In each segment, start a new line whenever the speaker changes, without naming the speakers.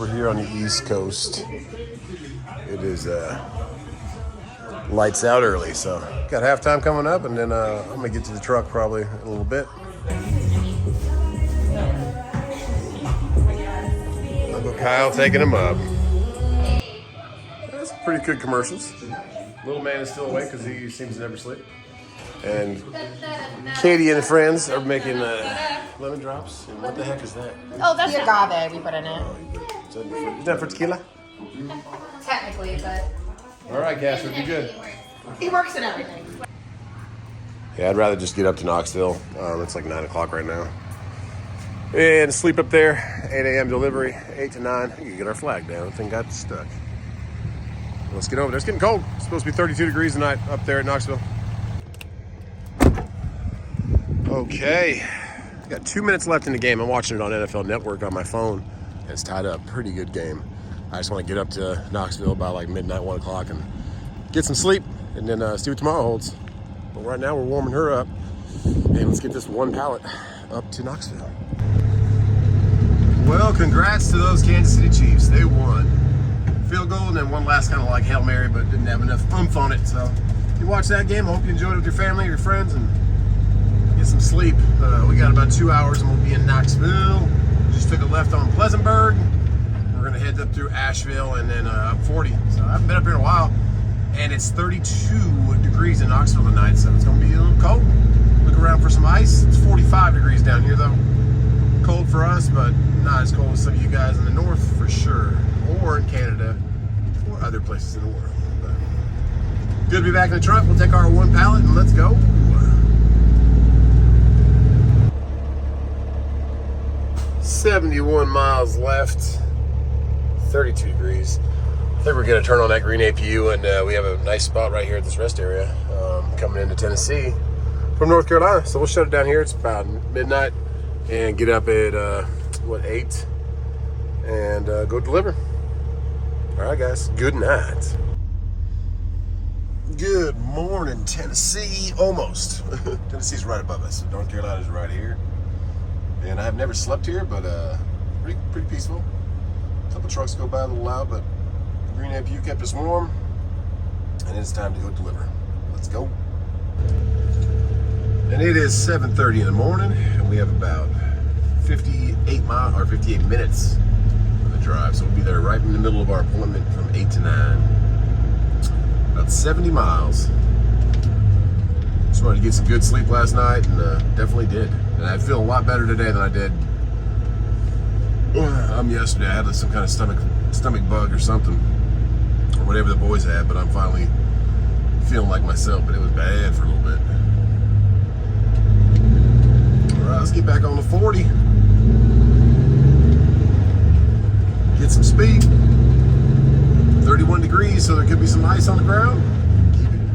over here on the East Coast, it is lights out early, so got halftime coming up, and then I'm gonna get to the truck probably in a little bit. Look at Kyle taking him up. That's pretty good commercials. Little man is still awake because he seems to never sleep. And Katie and the friends are making lemon drops. And what the heck is that?
Oh, that's the agave we put in it.
Is that for tequila?
Technically, but...
All right, Casper, be good.
He works in everything.
Yeah, I'd rather just get up to Knoxville. It's like 9 o'clock right now. And sleep up there. 8 a.m. delivery, 8 to 9. You can get our flag down. The thing got stuck. Let's get over there. It's getting cold. It's supposed to be 32 degrees tonight up there at Knoxville. Okay. Got 2 minutes left in the game. I'm watching it on NFL Network on my phone. And it's tied up. Pretty good game. I just want to get up to Knoxville by like midnight, 1 o'clock, and get some sleep, and then see what tomorrow holds. But right now, we're warming her up, and let's get this one pallet up to Knoxville. Well, congrats to those Kansas City Chiefs. They won. Field goal, and then one last kind of like Hail Mary, but didn't have enough oomph on it. So if you watch that game, I hope you enjoyed it with your family, your friends, and get some sleep. We got about 2 hours, and we'll be in Knoxville. Just took a left on Pleasantburg. We're gonna head up through Asheville and then up 40. So I haven't been up here in a while, and it's 32 degrees in Knoxville tonight, so it's gonna be a little cold. Look around for some ice. It's 45 degrees down here though. Cold for us, but not as cold as some of you guys in the north for sure, or in Canada, or other places in the world. But good to be back in the truck. We'll take our one pallet and let's go. 71 miles left. 32 degrees. I think we're gonna turn on that green APU, and we have a nice spot right here at this rest area coming into Tennessee from North Carolina. So we'll shut it down here. It's about midnight, and get up at 8, and go deliver. All right, guys. Good night. Good morning, Tennessee. Almost. Tennessee's right above us. North Carolina's right here, and I have never slept here, but pretty peaceful. A couple trucks go by a little loud, but the green APU kept us warm, and it's time to go deliver. Let's go. And it is 7:30 in the morning, and we have about 58 minutes of the drive. So we'll be there right in the middle of our appointment from 8 to 9. About 70 miles. Just wanted to get some good sleep last night, and definitely did. And I feel a lot better today than I did yesterday. I had some kind of stomach bug or something, or whatever the boys had, but I'm finally feeling like myself, but it was bad for a little bit. All right, let's get back on the 40. Get some speed. 31 degrees, so there could be some ice on the ground.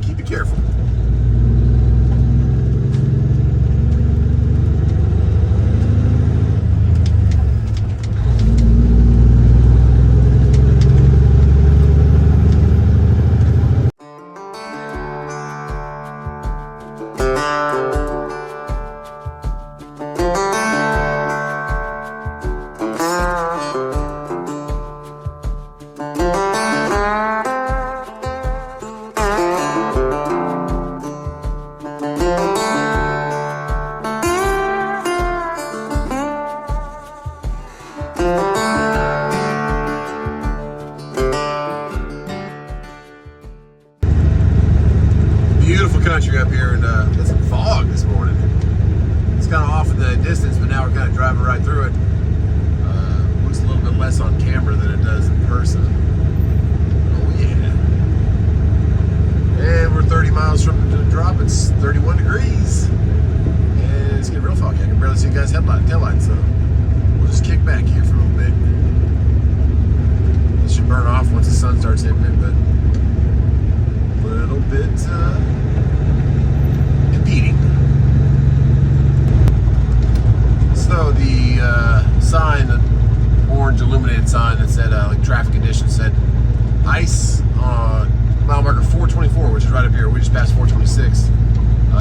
Keep it careful. Country up here, and got some fog this morning. It's kind of off in the distance, but now we're kind of driving right through it. Looks a little bit less on camera than it does in person. Oh yeah. And we're 30 miles from the drop. It's 31 degrees, and it's getting real foggy. I can barely see you guys' taillights, so we'll just kick back here for a little bit. It should burn off once the sun starts hitting it, but a little bit impeding. So the sign, the orange illuminated sign that said like traffic conditions, said ice on mile marker 424, which is right up here. We just passed 426.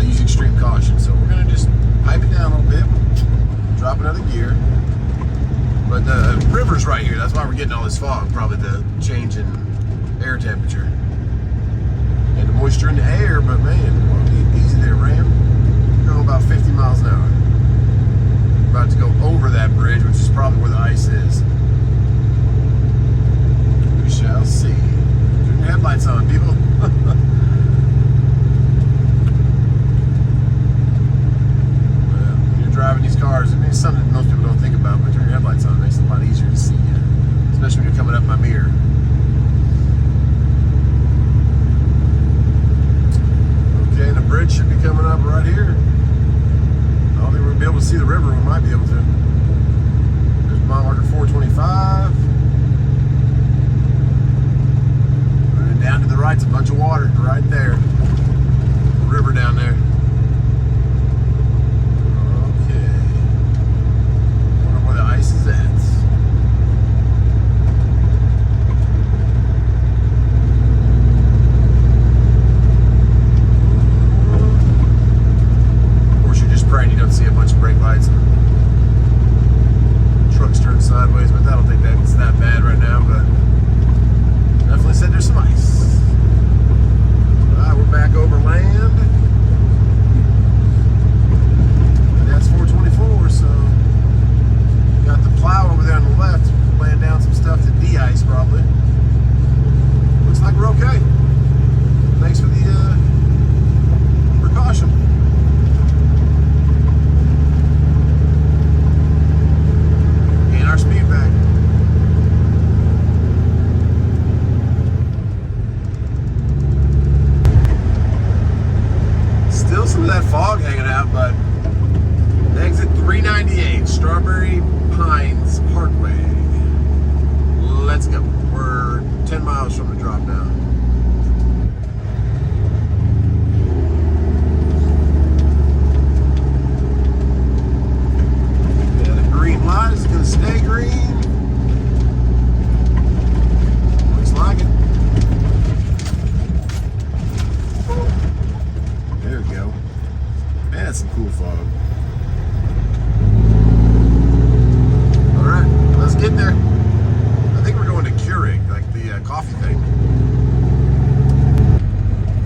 Use extreme caution. So we're gonna just pipe it down a little bit, drop another gear. But the river's river's right here. That's why we're getting all this fog. Probably the change in air temperature and the moisture in the air. But man, easy there, Ram. We're going about 50 miles an hour. We're about to go over that bridge, which is probably where the ice is. We shall see. Turn your headlights on, people. Driving these cars, it's something that most people don't think about, but turn your headlights on, it makes it a lot easier to see you, especially when you're coming up my mirror. Okay, and the bridge should be coming up right here. I don't think we're going to be able to see the river. We might be able to. There's mile marker 425. And then down to the right's a bunch of water right there. The river down there. Ice is at. Of course, you're just praying you don't see a bunch of brake lights and trucks turn sideways, but I don't think that's that bad right now. But definitely said there's some ice. All right, we're back over land, and that's 424. So. Got the plow over there on the left, laying down some stuff to de-ice probably. Looks like we're okay. Thanks for the precaution. Gain our speed back. Still some of that fog hanging out, but exit 398, Strawberry Pines Parkway. Let's go. We're 10 miles from the drop now. Yeah, the green light is going to stay green. Looks like it. There we go. Man, that's some cool fog. Let's get there. I think we're going to Keurig, like the coffee thing.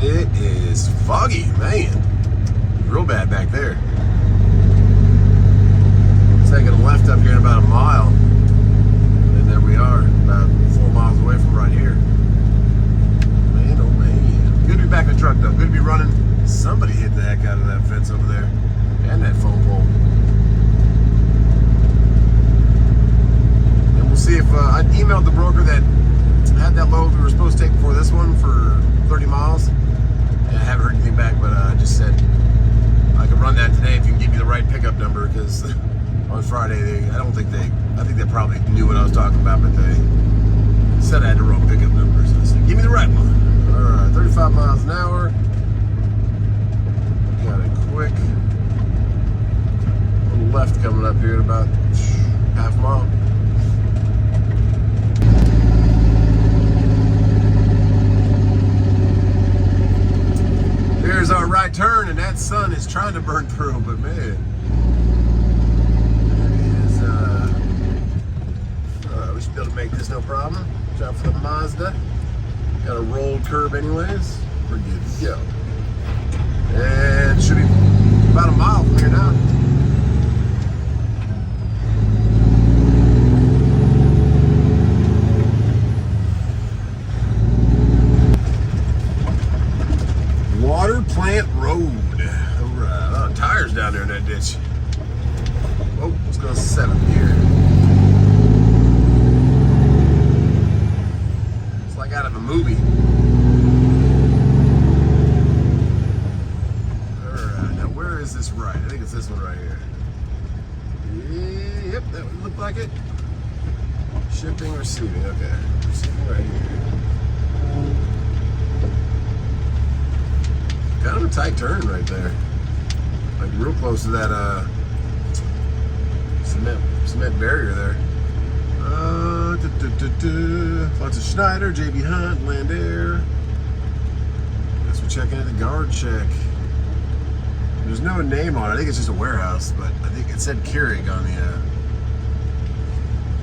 It is foggy, man. Real bad back there. Taking a left up here in about a mile. And there we are, about 4 miles away from right here. Man, oh man. Good to be back in the truck though. Good to be running. Somebody hit the heck out of that fence over there. And that phone pole. We'll see if I emailed the broker that had that load we were supposed to take before this one for 30 miles. And I haven't heard anything back, but I just said I could run that today if you can give me the right pickup number, because on Friday I think they probably knew what I was talking about, but they said I had the wrong pickup number. So I said, give me the right one. Alright, 35 miles an hour. Got a quick little left coming up here in about half a mile. There's our right turn, and that sun is trying to burn through, but man, there is, we should be able to make this no problem. Watch out for the Mazda. Got a rolled curb anyways. We're good to go. And should be about a mile from here now. Water Plant Road. Alright, oh, tires down there in that ditch. Oh, let's go 7th gear. It's like out of a movie. Alright, now where is this right? I think it's this one right here. Yep, that would look like it. Shipping, receiving, okay. Receiving right here. Kind of a tight turn right there. Like real close to that cement barrier there. Lots of Schneider, JB Hunt, Landair. Guess we're checking in the guard check. There's no name on it. I think it's just a warehouse, but I think it said Keurig on the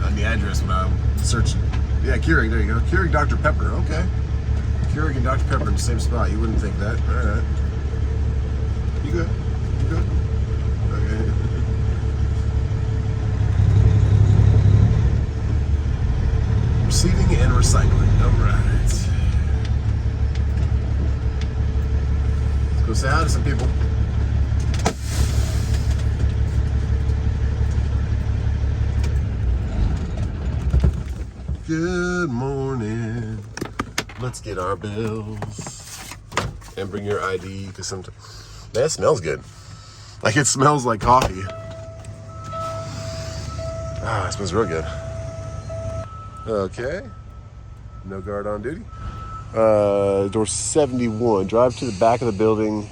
on the address when I searched. Yeah, Keurig, there you go. Keurig Dr. Pepper, okay. Keurig and Dr. Pepper in the same spot. You wouldn't think that. All right. You good? You good? Okay. Receiving and recycling. All right. Let's go say hi to some people. Good morning. Let's get our bills and bring your ID because sometimes that smells good. Like it smells like coffee. Ah, it smells real good. Okay. No guard on duty. Door 71. Drive to the back of the building.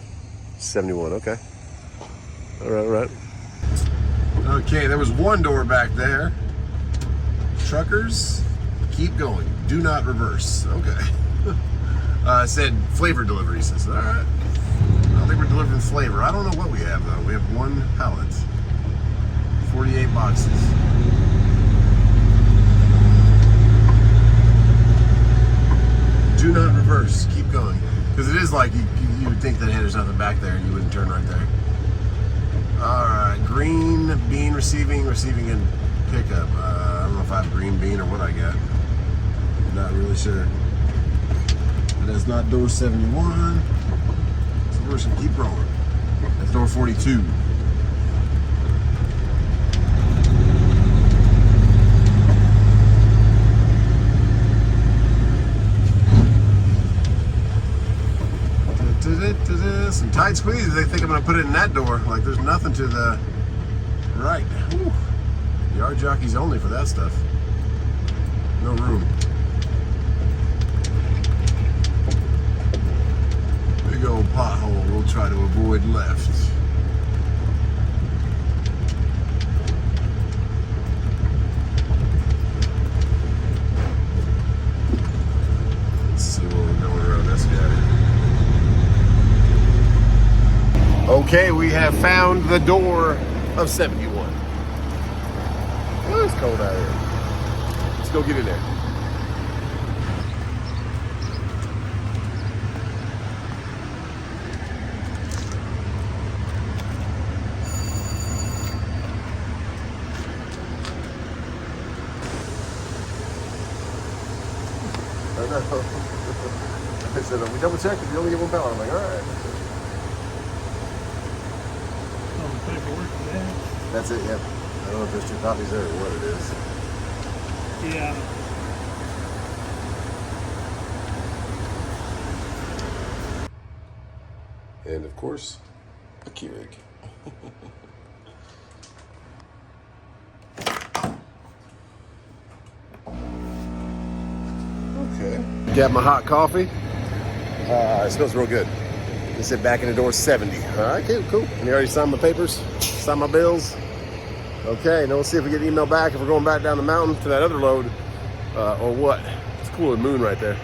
71. Okay. All right. All right. Okay. There was one door back there. Truckers. Keep going. Do not reverse. Okay. It said flavor delivery. Says, all right. I don't think we're delivering flavor. I don't know what we have, though. We have one pallet. 48 boxes. Do not reverse. Keep going. Because it is like you would think that, hey, there's nothing back there and you wouldn't turn right there. All right. Green bean receiving and pickup. I don't know if I have green bean or what I got. Not really sure. But that's not door 71. So we're just gonna keep rolling. That's door 42. Some tight squeezes. They think I'm gonna put it in that door. Like there's nothing to the right. Whew. Yard jockeys only for that stuff. No room. Big old pothole. We'll try to avoid left. Let's see where we're going around this guy. Okay, we have found the door of 71. Oh, it's cold out here. Let's go get in there. I know. I said, we double checked if you only get one pallet. I'm like, all right. That's it, yep. I don't know if there's 2 copies there or what it is.
Yeah.
And of course, a Keurig. Okay. Got my hot coffee. It smells real good. They said back in the door 70. All right, cool. And you already signed my papers, signed my bills. Okay, now let's see if we get an email back if we're going back down the mountain to that other load or what. It's cool, the moon right there.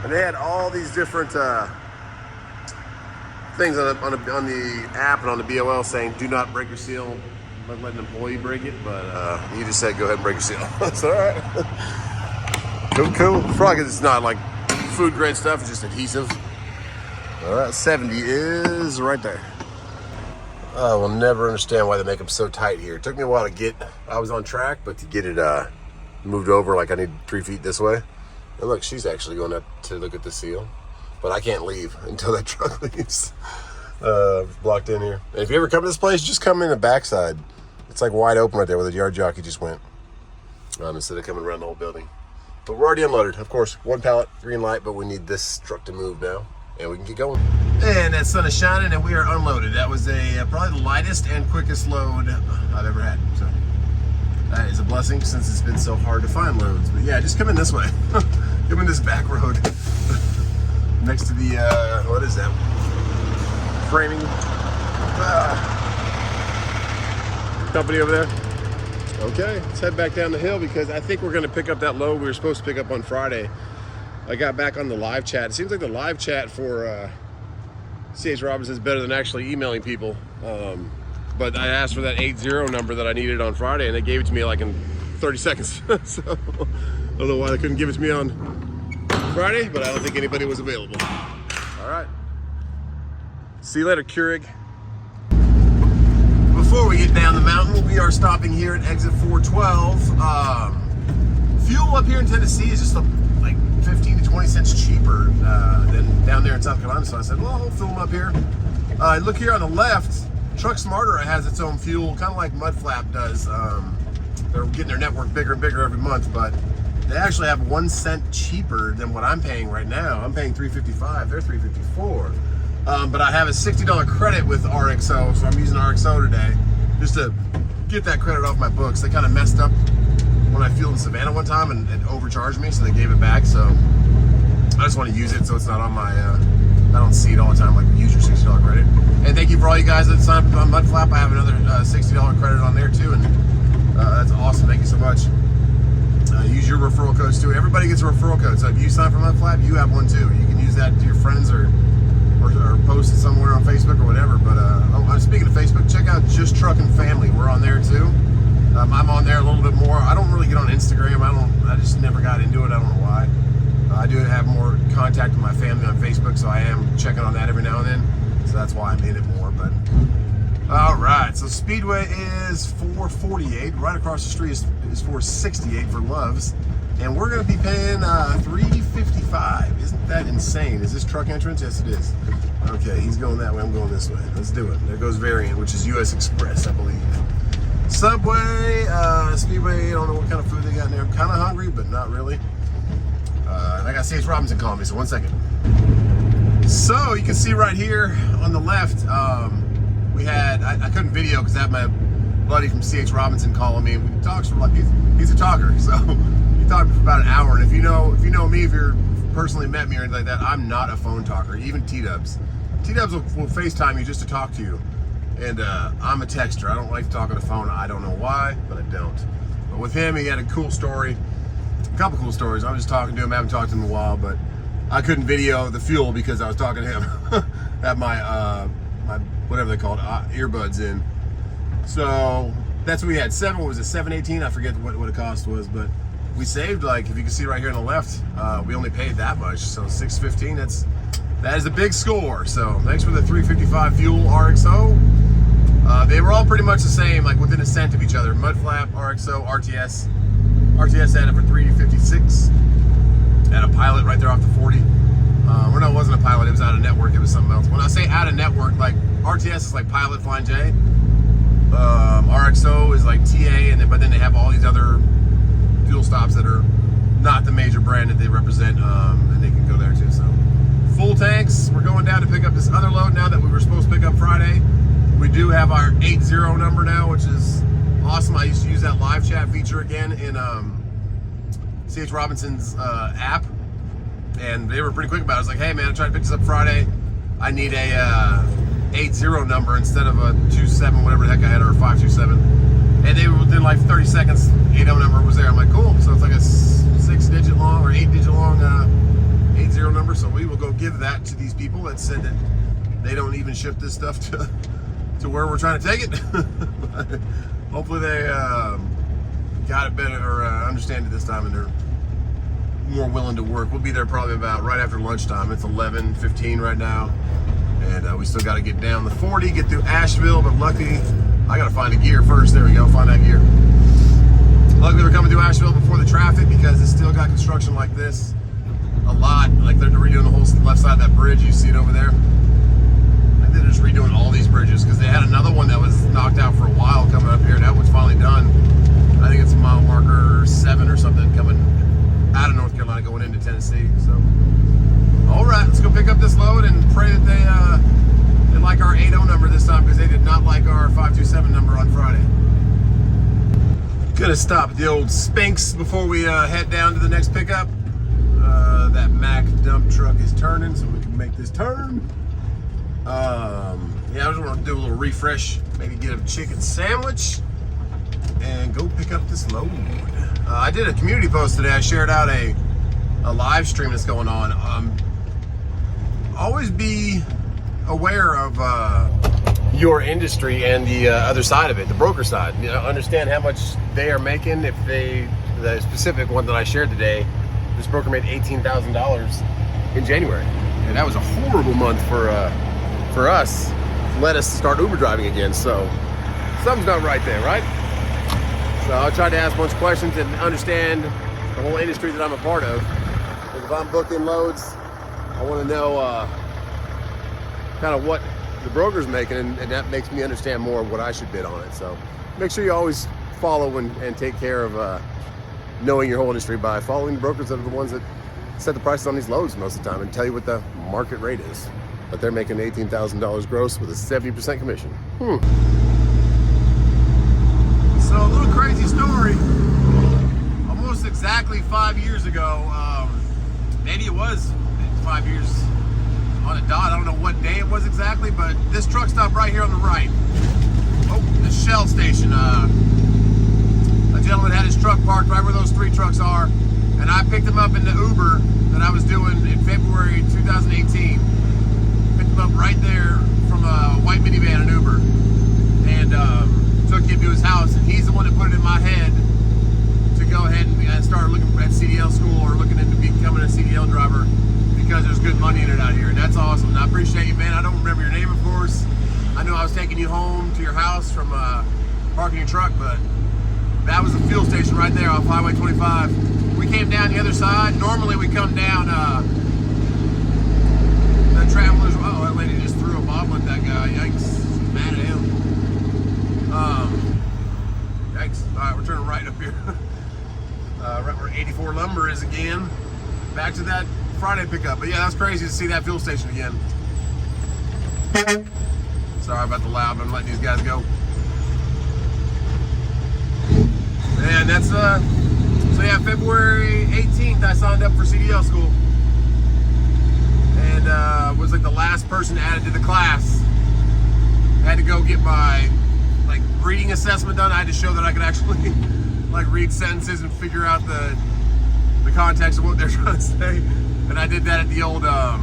And they had all these different things on the app and on the BOL saying, do not break your seal. Let an employee break it, but you just said go ahead and break your seal. That's all right. Cool. Probably because it's not like food grade stuff, it's just adhesive. All right, 70 is right there. I will never understand why they make them so tight here. It took me a while to get, I was on track, but to get it moved over, like I need 3 feet this way. And look, she's actually going up to look at the seal, but I can't leave until that truck leaves. Blocked in here. And if you ever come to this place, just come in the backside. It's like wide open right there where the yard jockey just went. Instead of coming around the whole building. But we're already unloaded, of course. 1 pallet, green light, but we need this truck to move now. And we can get going. And that sun is shining and we are unloaded. That was probably the lightest and quickest load I've ever had. So that is a blessing since it's been so hard to find loads. But yeah, just come in this way. Come in this back road. Next to the, what is that? Framing company over there. Okay, let's head back down the hill because I think we're gonna pick up that load we were supposed to pick up on Friday. I got back on the live chat. It seems like the live chat for C.H. Robinson is better than actually emailing people. but I asked for that 80 number that I needed on Friday, and they gave it to me like in 30 seconds. So I don't know why they couldn't give it to me on Friday, but I don't think anybody was available. All right. See you later, Keurig. Before we get down the mountain, we are stopping here at exit 412. Fuel up here in Tennessee is just like 15 to 20 cents cheaper than down there in South Carolina. So I said, well, I'll fill them up here. Look here on the left, Truck Smarter has its own fuel, kind of like MUDFLAP does. They're getting their network bigger and bigger every month, but they actually have 1 cent cheaper than what I'm paying right now. I'm paying $3.55, they're $3.54. But I have a $60 credit with RXO, so I'm using RXO today just to get that credit off my books. They kind of messed up when I fueled in Savannah one time and overcharged me, so they gave it back. So I just want to use it so it's not on my, I don't see it all the time, like use your $60 credit. And thank you for all you guys that signed up on MUDFLAP. I have another $60 credit on there too, and that's awesome. Thank you so much. Use your referral codes too. Everybody gets a referral code, so if you sign for MUDFLAP, you have one too. You can use that to your friends or post it somewhere on Facebook or whatever. But I'm speaking of Facebook, check out Just Truckin' Family. We're on there too. I'm on there a little bit more. I don't really get on Instagram. I just never got into it. I don't know why. I do have more contact with my family on Facebook, so I am checking on that every now and then. So that's why I'm in it more. But all right, so Speedway is 448. Right across the street is 468 for Love's. And we're going to be paying $3.55. Isn't that insane? Is this truck entrance? Yes, it is. Okay, he's going that way. I'm going this way. Let's do it. There goes Variant, which is US Express, I believe. Subway, Speedway. I don't know what kind of food they got in there. I'm kind of hungry, but not really. I got C.H. Robinson calling me, so 1 second. So you can see right here on the left, we had, I couldn't video because I had my buddy from C.H. Robinson calling me. We talked for like, he's a talker, so he talked for about an hour. And if you know me, if you're personally met me or anything like that, I'm not a phone talker. Even T-Dubs. T-Dubs will FaceTime you just to talk to you. And I'm a texter. I don't like to talk on the phone. I don't know why, but I don't. But with him, he had a cool story. A couple cool stories. I was just talking to him. I haven't talked to him in a while, but I couldn't video the fuel because I was talking to him. Had my whatever they call it, earbuds in. So that's what we had. What was it, 718? I forget what the cost was, but we saved, like, if you can see right here on the left, we only paid that much. So $6.15. That is a big score. So thanks for the $3.55 fuel RXO. They were all pretty much the same, like within a cent of each other. MUDFLAP, RXO, RTS. RTS had it for $3.56. Had a Pilot right there off the 40. Or no, it wasn't a Pilot. It was out of network. It was something else. When I say out of network, like RTS is like Pilot, Flying J. RXO is like TA, but then they have all these other fuel stops that are not the major brand that they represent, and they can go there too. So full tanks. We're going down to pick up this other load now that we were supposed to pick up Friday. We do have our 80 number now, which is awesome. I used to use that live chat feature again in C.H. Robinson's app, and they were pretty quick about it. I was like, hey man, I tried to pick this up Friday. I need a 80 number instead of a 27, whatever the heck I had, or a 527. And they were within like 30 seconds, 80 number was there. I'm like, cool. So it's like a 6-digit long or 8-digit long 80 number. So we will go give that to these people that said that they don't even ship this stuff to where we're trying to take it. But hopefully they got it better or understand it this time, and they're more willing to work. We'll be there probably about right after lunchtime. It's 11:15 right now, and we still got to get down the 40, get through Asheville, but luckily I got to find a gear first. There we go, find that gear. Luckily we're coming through Asheville before the traffic because it's still got construction like this a lot. Like they're redoing the whole left side of that bridge. You see it over there? I think they're just redoing all these bridges because they had another one that was knocked out for a while coming up here. That one's finally done. I think it's mile marker 7 or something coming out of North Carolina going into Tennessee. So, all right, let's go pick up this load and pray that they like our 80 number this time because they did not like our 527 number on Friday. Gonna stop at the old Spinks before we head down to the next pickup. That Mack dump truck is turning, so we can make this turn. Yeah, I just want to do a little refresh, maybe get a chicken sandwich and go pick up this load. I did a community post today. I shared out a live stream that's going on. Always be aware of your industry and the other side of it, the broker side. You know, understand how much they are making. If the specific one that I shared today, this broker made $18,000 in January, and that was a horrible month for us. Let us start Uber driving again. So something's not right there, right? So I'll try to ask a bunch of questions and understand the whole industry that I'm a part of. Because if I'm booking loads, I want to know kind of what the broker's making, and that makes me understand more of what I should bid on it. So make sure you always follow and take care of knowing your whole industry by following the brokers that are the ones that set the prices on these loads most of the time and tell you what the market rate is. But they're making $18,000 gross with a 70% commission. So a little crazy story. Almost exactly 5 years ago, maybe it was 5 years on a dot. I don't know what day it was exactly, but this truck stop right here on the right. Oh, the Shell station. A gentleman had his truck parked right where those 3 trucks are, and I picked him up in the Uber that I was doing in February 2018. Picked him up right there from a white minivan, an Uber, and took him to his house. And he's the one that put it in my head to go ahead and start looking at CDL school or looking into becoming a CDL driver, because there's good money in it out here, and that's awesome. And I appreciate you, man. I don't remember your name, of course. I know I was taking you home to your house from parking your truck, but that was the fuel station right there off Highway 25. We came down the other side. Normally we come down the Travelers. Oh, that lady just threw a bottle at that guy. Yikes. Mad at him. Yikes. All right, we're turning right up here. Right where 84 Lumber is again. Back to that Friday pickup. But yeah, that's crazy to see that fuel station again. Sorry about the loud, but I'm letting these guys go. And that's so yeah, February 18th I signed up for CDL school, and was like the last person added to the class. I had to go get my reading assessment done. I had to show that I could actually read sentences and figure out the context of what they're trying to say. And I did that at the old, I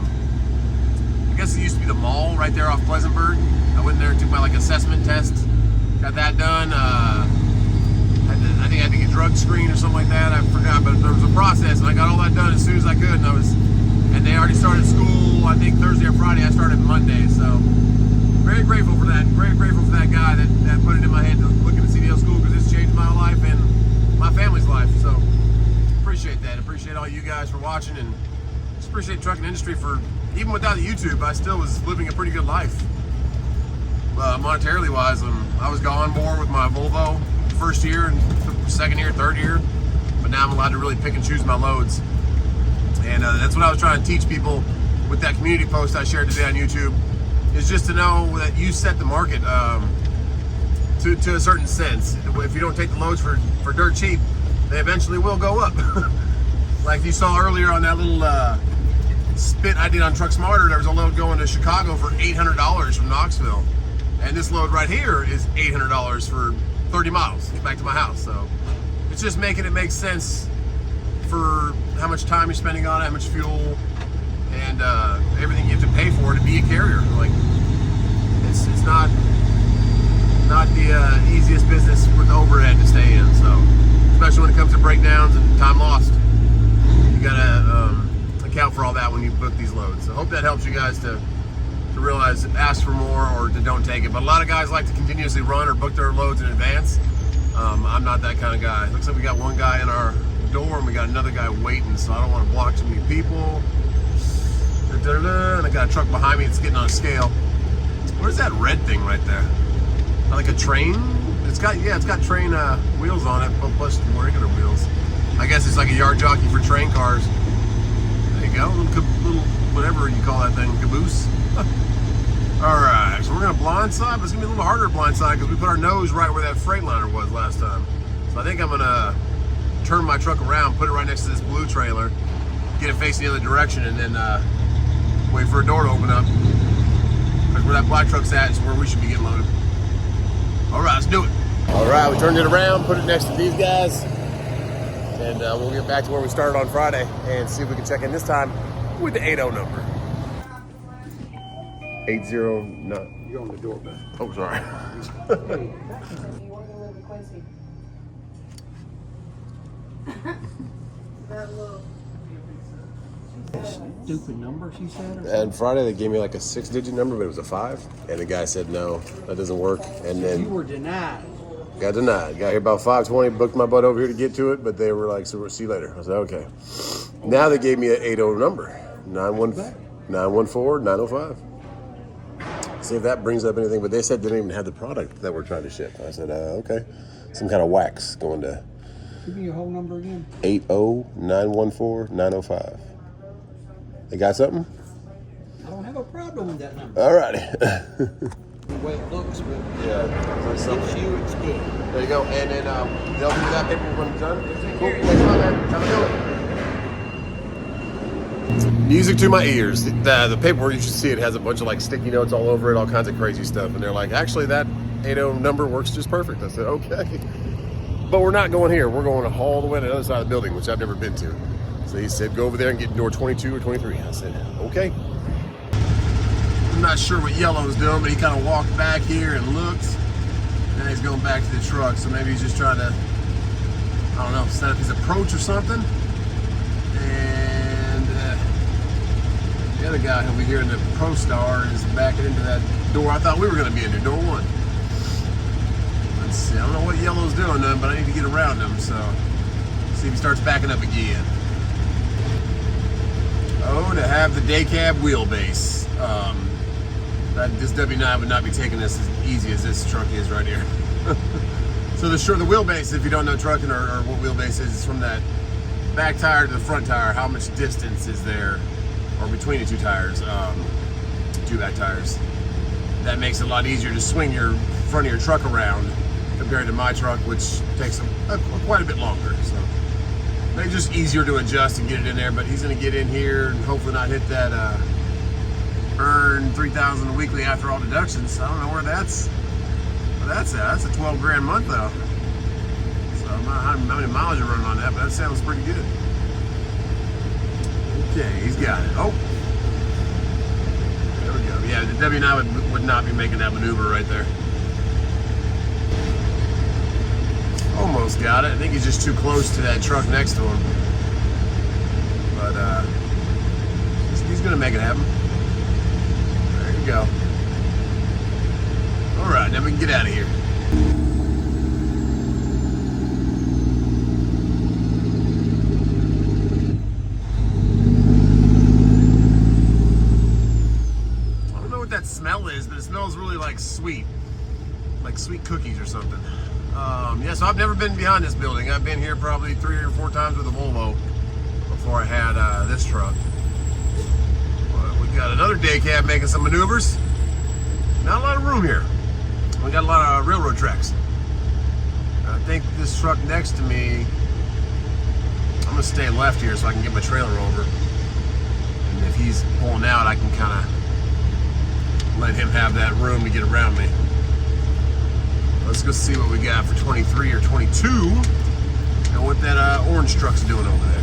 guess it used to be the mall right there off Pleasantburg. I went there and took my assessment test, got that done. I think I had to get drug screen or something like that. I forgot, but there was a process, and I got all that done as soon as I could. And they already started school, I think Thursday or Friday. I started Monday, so very grateful for that. Very grateful for that guy that put it in my head to look at the CDL school, because it's changed my life and my family's life. So appreciate that. Appreciate all you guys for watching, and just appreciate the trucking industry for, even without the YouTube, I still was living a pretty good life. Monetarily wise, I was gone more with my Volvo first year and second year, third year, but now I'm allowed to really pick and choose my loads. And that's what I was trying to teach people with that community post I shared today on YouTube, is just to know that you set the market to a certain sense. If you don't take the loads for dirt cheap, they eventually will go up. Like you saw earlier on that little spit I did on Truck Smarter, there was a load going to Chicago for $800 from Knoxville. And this load right here is $800 for 30 miles back to my house. So it's just making it make sense for how much time you're spending on it, how much fuel, and everything you have to pay for to be a carrier. It's not the easiest business with overhead to stay in. So especially when it comes to breakdowns and time lost, you gotta account for all that when you book these loads. So I hope that helps you guys to realize, ask for more or to don't take it. But a lot of guys like to continuously run or book their loads in advance. I'm not that kind of guy. Looks like we got one guy in our door and we got another guy waiting, so I don't want to block too many people. And I got a truck behind me that's getting on a scale. Where's that red thing right there? Like a train? It's got train wheels on it, plus regular wheels. I guess it's like a yard jockey for train cars. There you go, little whatever you call that thing, caboose. Alright, so we're going to blindside, but it's going to be a little harder to blindside because we put our nose right where that Freightliner was last time. So I think I'm going to turn my truck around, put it right next to this blue trailer, get it facing the other direction, and then wait for a door to open up. Because where that black truck's at is where we should be getting loaded. Alright, let's do it. Alright, we turned it around, put it next to these guys, and we'll get back to where we started on Friday and see if we can check in this time with the 80 number. 809.
You're on the doorbell.
Oh, sorry.
Stupid number, she said? Or
And Friday they gave me like a 6-digit number, but it was a 5. And the guy said, no, that doesn't work. And
you
then
were denied.
got denied. Got here about 5:20, booked my butt over here to get to it, but they were like, so we'll see you later. I said, okay. Now they gave me an 80 number, 914-905. See if that brings up anything, but they said they didn't even have the product that we're trying to ship. I said, okay. Some kind of wax going to
Give me your whole number again.
80-914-905. They got something?
I don't have a problem with that number.
All righty.
The way it looks, but
Yeah.
it's you, it's good.
There you go. And then they'll do that paperwork when it's done. Cool. Thanks a lot, man. Have a good one. Music to my ears. The paperwork, you should see it, has a bunch of like sticky notes all over it, all kinds of crazy stuff. And they're like, actually, that 80 number works just perfect. I said, okay. But we're not going here. We're going all the way to the other side of the building, which I've never been to. So he said, go over there and get door 22 or 23. I said, okay. I'm not sure what Yellow's doing, but he kind of walked back here and looked. Now he's going back to the truck. So maybe he's just trying to, I don't know, set up his approach or something. And the other guy over here in the Pro Star is backing into that door. I thought we were going to be in there, door 1. Let's see. I don't know what Yellow's doing, but I need to get around him. So see if he starts backing up again. Oh, to have the day cab wheelbase. This W9 would not be taking this as easy as this truck is right here. So the wheelbase, if you don't know trucking or what wheelbase is from that back tire to the front tire, how much distance is there, or between the two tires, two back tires. That makes it a lot easier to swing your front of your truck around compared to my truck, which takes quite a bit longer. So maybe just easier to adjust and get it in there, but he's gonna get in here and hopefully not hit that earn $3,000 weekly after all deductions. I don't know where that's at. That's a 12 grand month though. So I don't know how many miles you're running on that, but that sounds pretty good. Okay, he's got it. Oh, there we go. Yeah, the W9 would not be making that maneuver right there. Almost got it. I think he's just too close to that truck next to him. But he's gonna make it happen. There you go. All right, now we can get out of here. I don't know what that smell is, but it smells really like sweet cookies or something. Yeah, so I've never been behind this building. I've been here probably 3 or 4 times with a Volvo before I had this truck. But we got another day cab making some maneuvers. Not a lot of room here. We got a lot of railroad tracks. I think this truck next to me, I'm gonna stay left here so I can get my trailer over. And if he's pulling out, I can kind of let him have that room to get around me. Let's go see what we got for 23 or 22 and what that orange truck's doing over there.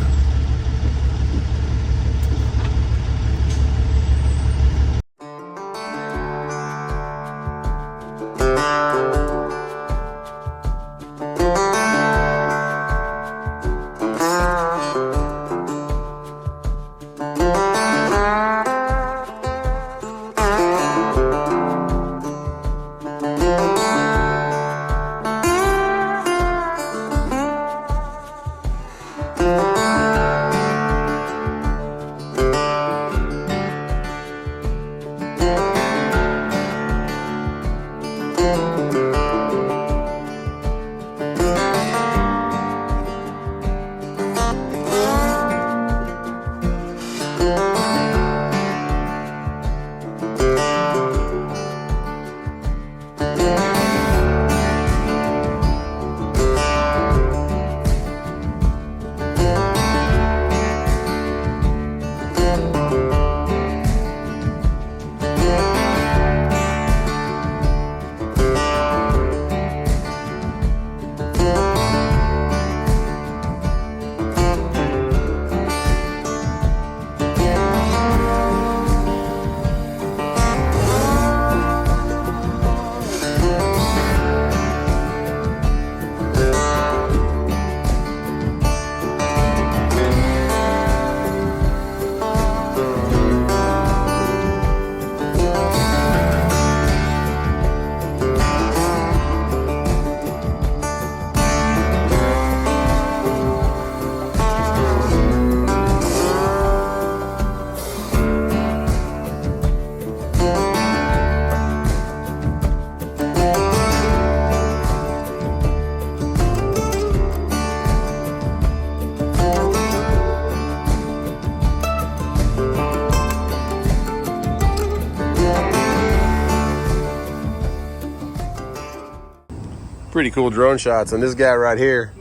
pretty cool drone shots. And this guy right here,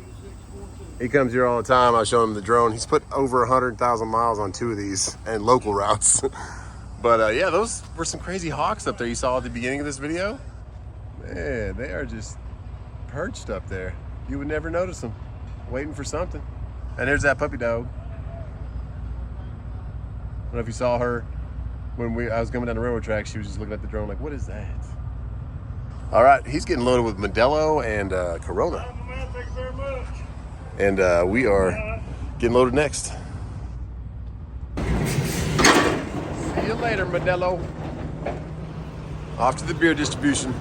he comes here all the time. I show him the drone. He's put over 100,000 miles on 2 of these and local routes. But yeah, those were some crazy hawks up there you saw at the beginning of this video. Man, they are just perched up there. You would never notice them, waiting for something. And there's that puppy dog. I don't know if you saw her when I was coming down the railroad track. She was just looking at the drone like, what is that? All right, he's getting loaded with Modelo and Corona.
Thank you very much.
And we are getting loaded next. See you later, Modelo. Off to the beer distribution.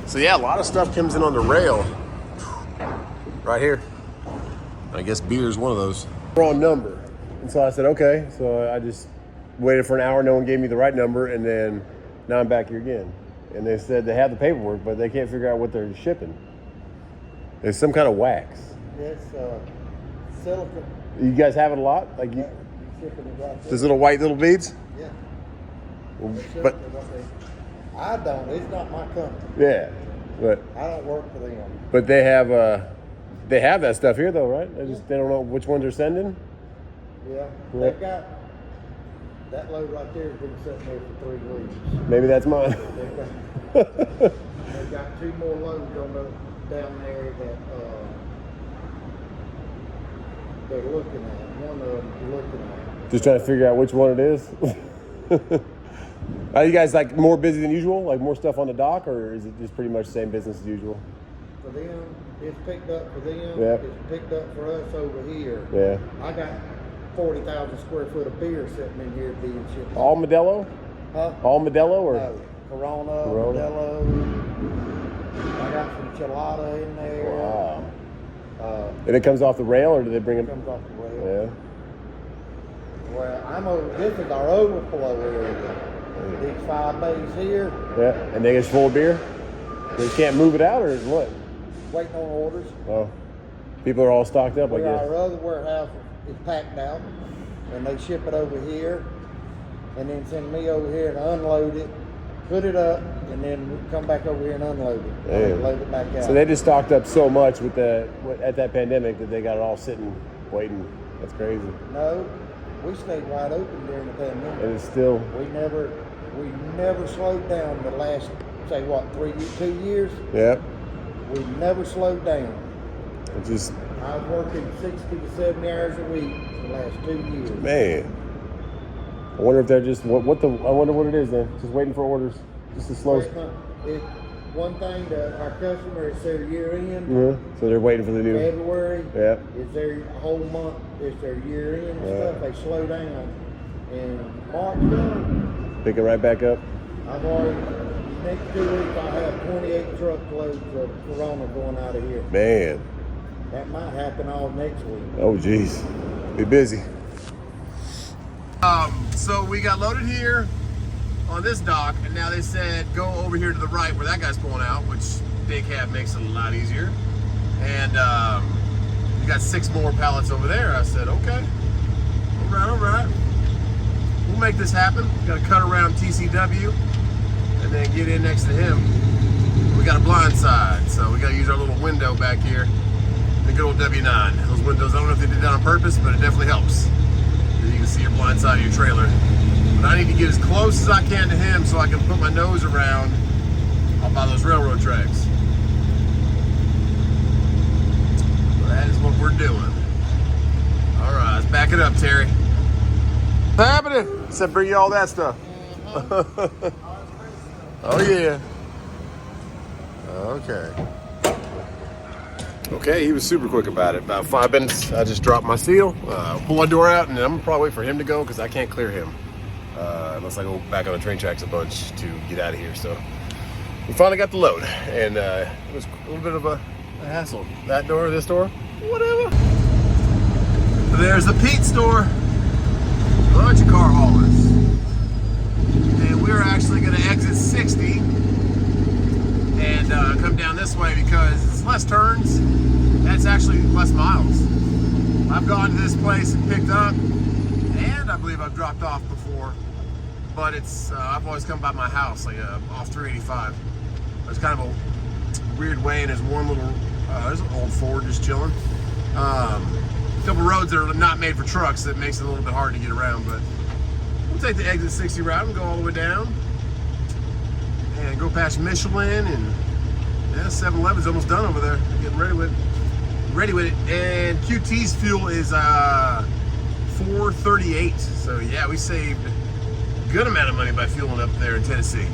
So yeah, a lot of stuff comes in on the rail. Right here. I guess beer is one of those. Wrong number. And so I said, okay. So I just waited for an hour. No one gave me the right number. And then now I'm back here again. And they said they have the paperwork, but they can't figure out what they're shipping. It's some kind of wax.
It's silicone.
You guys have it a lot? Like you,
Shipping it right there.
those little white little beads?
Yeah.
Well,
They're
but
shipping it right there. I don't. It's not my company.
yeah, but
I don't work for them.
they have that stuff here though, right? They don't know which ones they're sending.
Yeah.
Yeah.
They've got that load right there has been sitting there for 3 weeks.
Maybe that's mine.
They've got 2 more loads on down there that they're looking at. One of them looking at.
Just trying to figure out which one it is. Are you guys like more busy than usual? Like more stuff on the dock, or is it just pretty much the same business as usual?
For them, it's picked up for them.
Yeah.
It's picked up for us over here.
Yeah.
I got 40,000 square foot of beer sitting in here being shipped.
All Modelo?
Huh?
All Modelo or?
No. Corona,
Corona.
Modelo. I got some Chelada in there.
Wow. And it comes off the rail, or do they bring
It
it?
comes off the rail.
Yeah.
Well, this is our overflow area. These 5 bays here,
Yeah. And they get full of beer? They can't move it out, or what?
waiting on orders.
Oh. People are all stocked up, I
Where
guess.
our other warehouse is packed out, and they ship it over here, and then send me over here to unload it, put it up, and then come back over here and unload it.
Damn.
And load it back out.
So they just stocked up so much with at that pandemic that they got it all sitting, waiting. That's crazy.
No, we stayed wide open during the pandemic.
And it's still,
We never slowed down the last, say what, 2 years?
yeah,
We never slowed down.
it's just,
I was working 60 to 70 hours a week for the last 2 years.
man. I wonder if they're just, I wonder what it is then. Just waiting for orders. Just a slow.
It, one thing to our customer, it's their year end.
Mm-hmm. So they're waiting for the new.
February
Yeah.
is their whole month, it's their year end and
Yeah.
stuff. They slow down. And March done,
Pick it right back up.
I've already, next 2 weeks, I have 28 truckloads of Corona going out of here.
Man.
That might happen all next week.
Oh, geez. Be busy. So we got loaded here on this dock, and now they said go over here to the right where that guy's pulling out, which day cab makes it a lot easier. And you got 6 more pallets over there. I said, okay. All right. We'll make this happen. Got to cut around TCW and then get in next to him. We got a blind side, so we got to use our little window back here. The good old W9. Those windows, I don't know if they did that on purpose, but it definitely helps. You can see your blind side of your trailer. But I need to get as close as I can to him so I can put my nose around up by those railroad tracks. So that is what we're doing. All right, let's back it up, Terry. What's happening? Said bring you all that stuff. Oh yeah. Okay. Okay, he was super quick about it. About 5 minutes, I just dropped my seal, pull my door out, and I'm gonna probably wait for him to go because I can't clear him unless I go back on the train tracks a bunch to get out of here. So we finally got the load, and it was a little bit of a hassle. That door, this door, whatever. There's the Pete store. Bunch of car haulers. And we're actually gonna exit 60 and come down this way because it's less turns and it's actually less miles. I've gone to this place and picked up, and I believe I've dropped off before, but it's I've always come by my house, like off 385. It's kind of a weird way, and there's one little, there's an old Ford just chilling. A couple roads that are not made for trucks that makes it a little bit hard to get around, but we'll take the exit 60 route and go all the way down and go past Michelin, and yeah, 7-Eleven's almost done over there. Getting ready with it. And QT's fuel is $4.38. So yeah, we saved a good amount of money by fueling up there in Tennessee.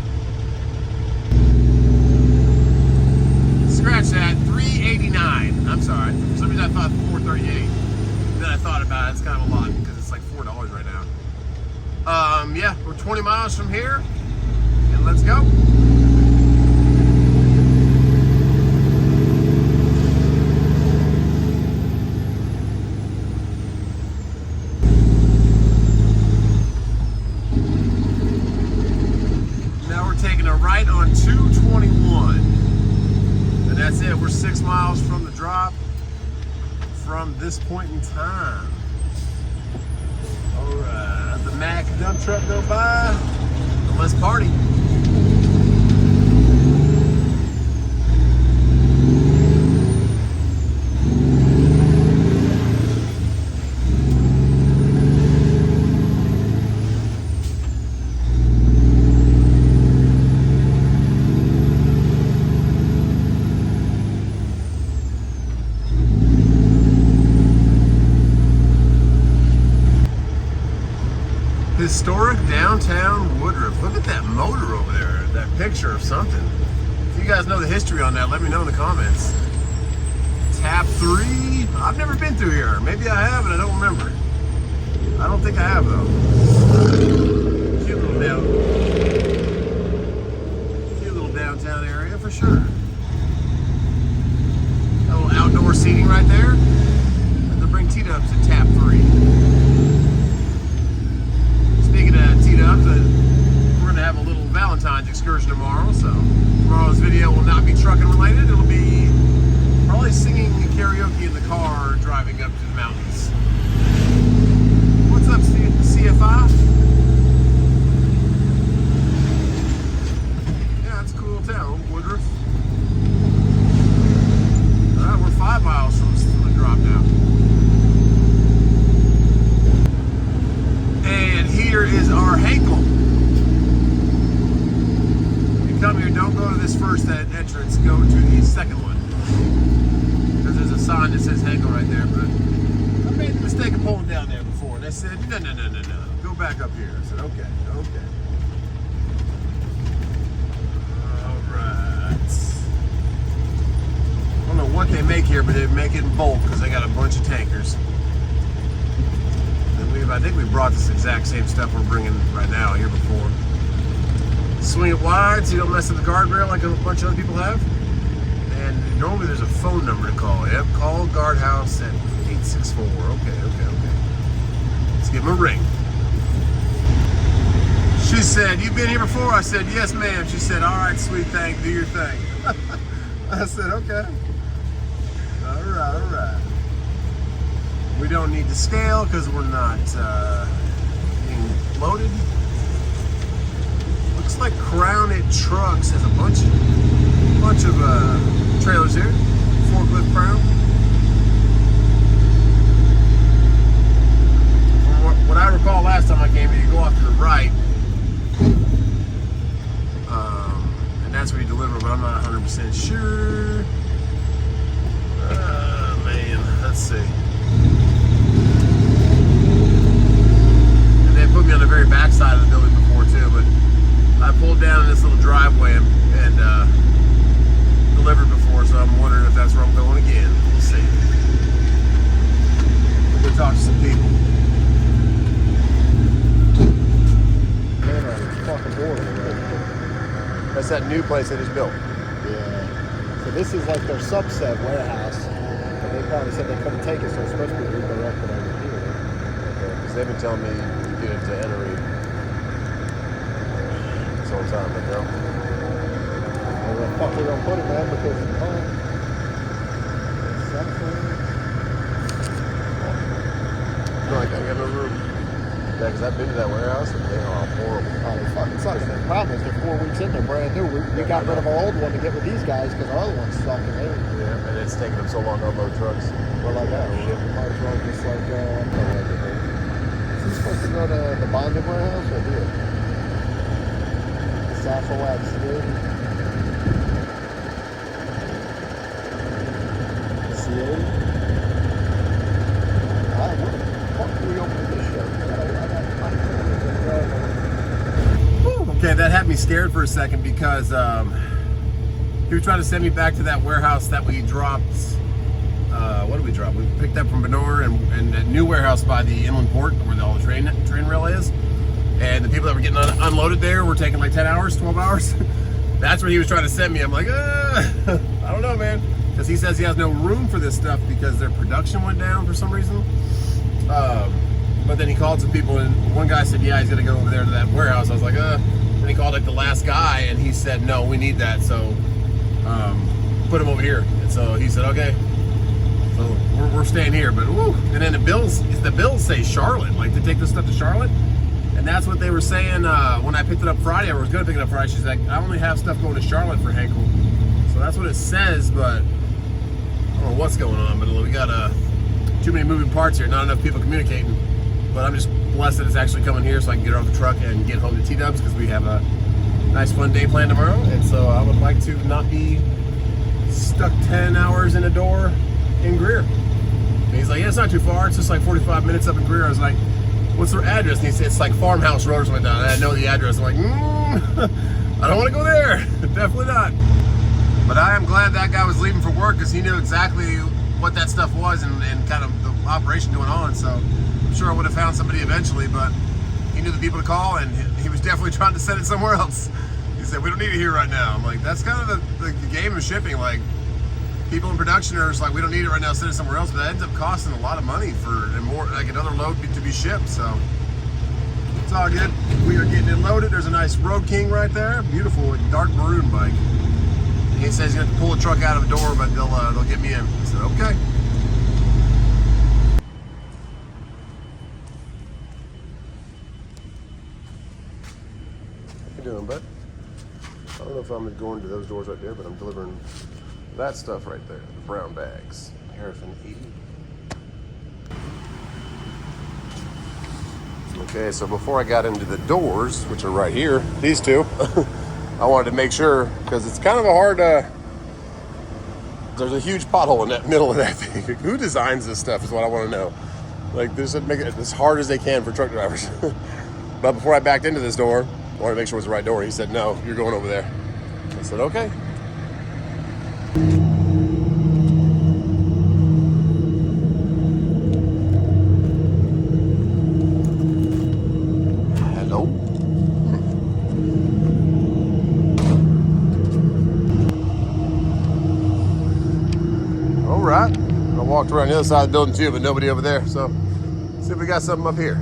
Scratch that, $3.89. I'm sorry. For some reason I thought $4.38. Then I thought about it. It's kind of a lot because it's like $4 right now. Yeah, we're 20 miles from here, and let's go. Taking a right on 221, and that's it. We're 6 miles from the drop from this point in time. All right, the Mack dump truck go by, and let's party. Historic downtown Woodruff. Look at that motor over there, that picture of something. If you guys know the history on that, let me know in the comments. Tap 3. I've never been through here. Maybe I have and I don't remember. I don't think I have though. Cute little downtown area for sure. A little outdoor seating right there. And they'll bring T-dubs to Tap 3. Speaking of T-dubs, we're going to have a little Valentine's excursion tomorrow, so tomorrow's video will not be trucking related. It'll be probably singing karaoke in the car driving up to the mountains. What's up, CFI? Yeah, it's a cool town, Woodruff. Alright, we're 5 miles from the drop now. And here is our Henkel. If you come here, don't go to this first entrance, go to the second one. Because there's a sign that says Henkel right there, but I made the mistake of pulling down there before, and they said, no, go back up here. I said, okay. Alright. I don't know what they make here, but they make it in bulk because they got a bunch of tankers. I think we brought this exact same stuff we're bringing right now here before. Swing it wide so you don't mess up the guardrail like a bunch of other people have. And normally there's a phone number to call. Yep, call guardhouse at 864. Okay. Let's give him a ring. She said, "You been here before?" I said, "Yes, ma'am." She said, "All right, sweet thing, do your thing." I said, "Okay." All right. We don't need to scale because we're not being loaded. Looks like Crown It Trucks has a bunch of trailers here. Forklift Crown. From what I recall last time I came here, you go off to the right, and that's where you deliver. But I'm not 100% sure. Man, let's see. They put me on the very back side of the building before too, but I pulled down in this little driveway and delivered before, so I'm wondering if that's where I'm going again. We'll see. We'll go talk to some people. That's that new place they just built.
Yeah. So this is like their subset warehouse. And they probably said they couldn't take it, so it's supposed to be redirected over here.
Okay, because they've been telling me to get it to Enery this whole time, but no.
Where the fuck we gonna put it, man? Because it's fun.
No, I got no room. Yeah, because I've been to that warehouse and they are horrible.
Oh, it fucking sucks. The problem is they're 4 weeks in, they're brand new. We got rid of our old one to get with these guys because our other one's stuck in there.
Yeah, and it's taking them so long to unload trucks.
We're like, oh shit, we might as well just like, is he supposed to go to the bonded warehouse or here? Saffowax here. C80. What the fuck do we open this show?
Okay, that had me scared for a second because he was trying to send me back to that warehouse that we dropped. What did we drop? We picked up from Benor and that new warehouse by the inland port where all the train rail is. And the people that were getting unloaded there were taking like 10 hours, 12 hours. That's where he was trying to send me. I'm like, I don't know, man. Because he says he has no room for this stuff because their production went down for some reason. But then he called some people and one guy said, yeah, he's gonna go over there to that warehouse. I was like, Then he called like the last guy and he said, no, we need that. So put him over here. And so he said, okay. So we're staying here, but woo. And then the bills say Charlotte, like to take this stuff to Charlotte. And that's what they were saying when I picked it up Friday. I was gonna pick it up Friday. She's like, I only have stuff going to Charlotte for Henkel. So that's what it says, but I don't know what's going on. But we got too many moving parts here, not enough people communicating. But I'm just blessed that it's actually coming here so I can get it off the truck and get home to T-Dubs because we have a nice fun day planned tomorrow. And so I would like to not be stuck 10 hours in a door in Greer. And he's like, yeah, it's not too far. It's just like 45 minutes up in Greer. I was like, what's their address? And he said, it's like Farmhouse Road or something like that. And I know the address. I'm like, I don't want to go there. Definitely not. But I am glad that guy was leaving for work because he knew exactly what that stuff was and kind of the operation going on. So I'm sure I would have found somebody eventually, but he knew the people to call and he was definitely trying to send it somewhere else. He said, we don't need it here right now. I'm like, that's kind of the game of shipping. Like, people in production are just like, we don't need it right now, send it somewhere else. But that ends up costing a lot of money for and more, like another load to be shipped. So it's all good. We are getting it loaded. There's a nice Road King right there. Beautiful dark maroon bike. And he says he's going to pull the truck out of the door, but they'll get me in. I said, okay. How you doing, bud? I don't know if I'm going to those doors right there, but I'm delivering that stuff right there, the brown bags. Paraffin 80. Okay, so before I got into the doors, which are right here, these two, I wanted to make sure, because it's kind of a hard, there's a huge pothole in that middle of that thing. Who designs this stuff is what I want to know. Like, this would make it as hard as they can for truck drivers. But before I backed into this door, I wanted to make sure it was the right door. He said, no, you're going over there. I said, okay. Walked around the other side of the building too, but nobody over there. So see if we got something up here.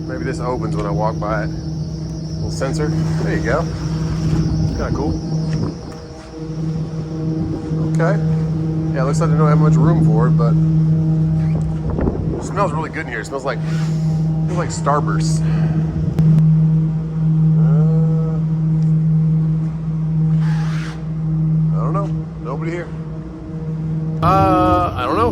Maybe this opens when I walk by it. Little sensor. There you go. Kind of cool. Okay. Yeah, it looks like they don't have much room for it, but it smells really good in here. It smells like Starburst. Nobody here. I don't know.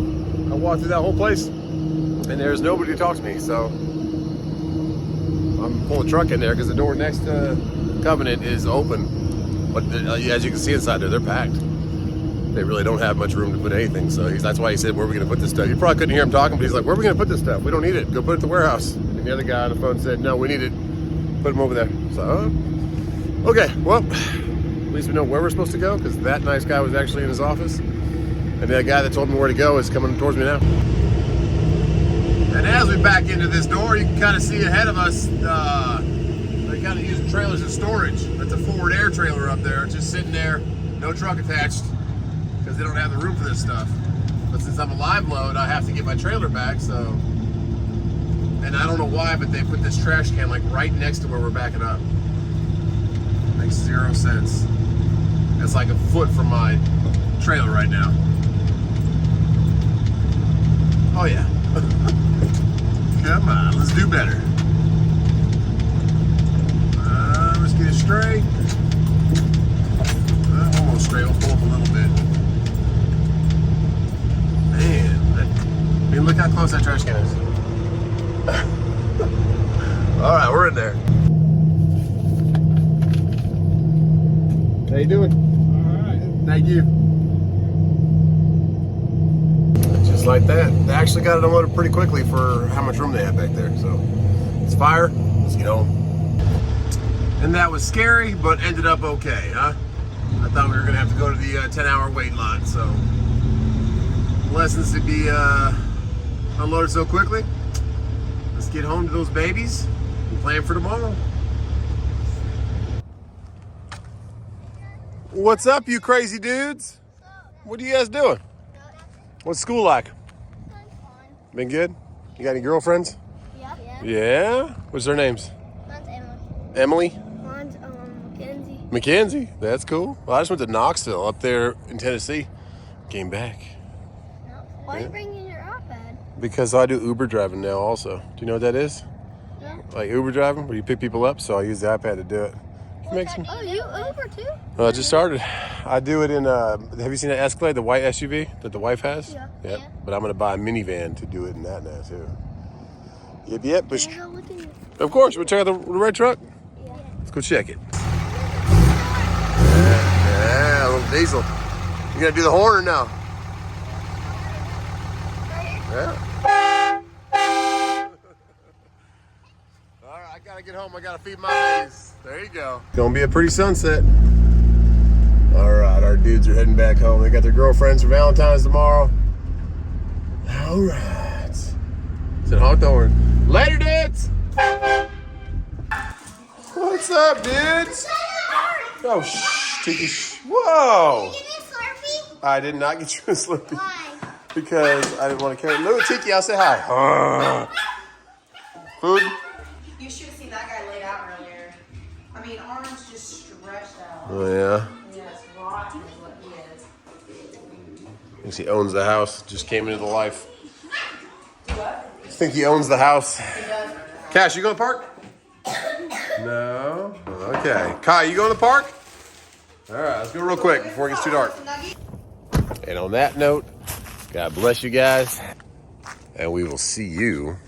I walked through that whole place and there's nobody to talk to me, so I'm pulling the truck in there because the door next to Covenant is open. But as you can see inside there, they're packed. They really don't have much room to put anything, so that's why he said, where are we going to put this stuff? You probably couldn't hear him talking, but he's like, where are we going to put this stuff? We don't need it. Go put it at the warehouse. And the other guy on the phone said, no, we need it. Put him over there. So, okay, well, at least we know where we're supposed to go because that nice guy was actually in his office. And the guy that told me where to go is coming towards me now. And as we back into this door, you can kind of see ahead of us, they kind of use trailers as storage. That's a forward air trailer up there. It's just sitting there, no truck attached because they don't have the room for this stuff. But since I'm a live load, I have to get my trailer back, so. And I don't know why, but they put this trash can like right next to where we're backing up. Makes 0 sense. It's like a foot from my trailer right now. Oh yeah. Come on, let's do better. Let's get it straight. Almost straight. I'll pull up a little bit. Man, I mean, look how close that trash can is. All right, we're in there. How you doing?
All right.
Thank you. Just like that. They actually got it unloaded pretty quickly for how much room they have back there. So it's fire. Let's get home. And that was scary, but ended up okay, huh? I thought we were gonna have to go to the 10-hour wait lot. So lessons to be unloaded so quickly. Let's get home to those babies and plan for tomorrow. What's up, you crazy dudes? What are you guys doing? What's school like? Been good? You got any girlfriends?
Yeah.
Yeah? What's their names?
Mine's Emily.
Emily?
Mine's Mackenzie.
Mackenzie? That's cool. Well, I just went to Knoxville up there in Tennessee. Came back.
Why are you bringing your iPad?
Because I do Uber driving now also. Do you know what that is?
No.
Like Uber driving, where you pick people up, so I use the iPad to do it.
Oh, you Uber too?
Well, I just started. I do it in, have you seen that Escalade, the white SUV that the wife has?
Yeah.
Yep.
Yeah.
But I'm going to buy a minivan to do it in that now, too. Yep. But
Can I go look in your...
of course, we'll check out the red truck.
Yeah.
Let's go check it. Yeah, a little diesel. You going to do the horn or no? Yeah. All right, I got to get home. I got to feed my babies. There you go. Gonna be a pretty sunset. All right, our dudes are heading back home. They got their girlfriends for Valentine's tomorrow. All right. Said honk the horn. Later, dudes. What's up, dudes? Oh, shh, Tiki. Whoa.
Give me a Slurpee?
I did not get you a Slurpee.
Why?
Because I didn't want to carry it. Little Tiki, I'll say hi. Food?
You should have seen that guy laid out earlier. I mean, arms just stretched out.
Oh, yeah.
Yes, rotten is what he is.
He owns the house. Just came into the life. I think he owns the house. Cash, you going to park? No? Okay. Kai, you going to park? All right, let's go real quick before it gets too dark. And on that note, God bless you guys. And we will see you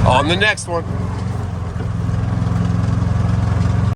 on the next one.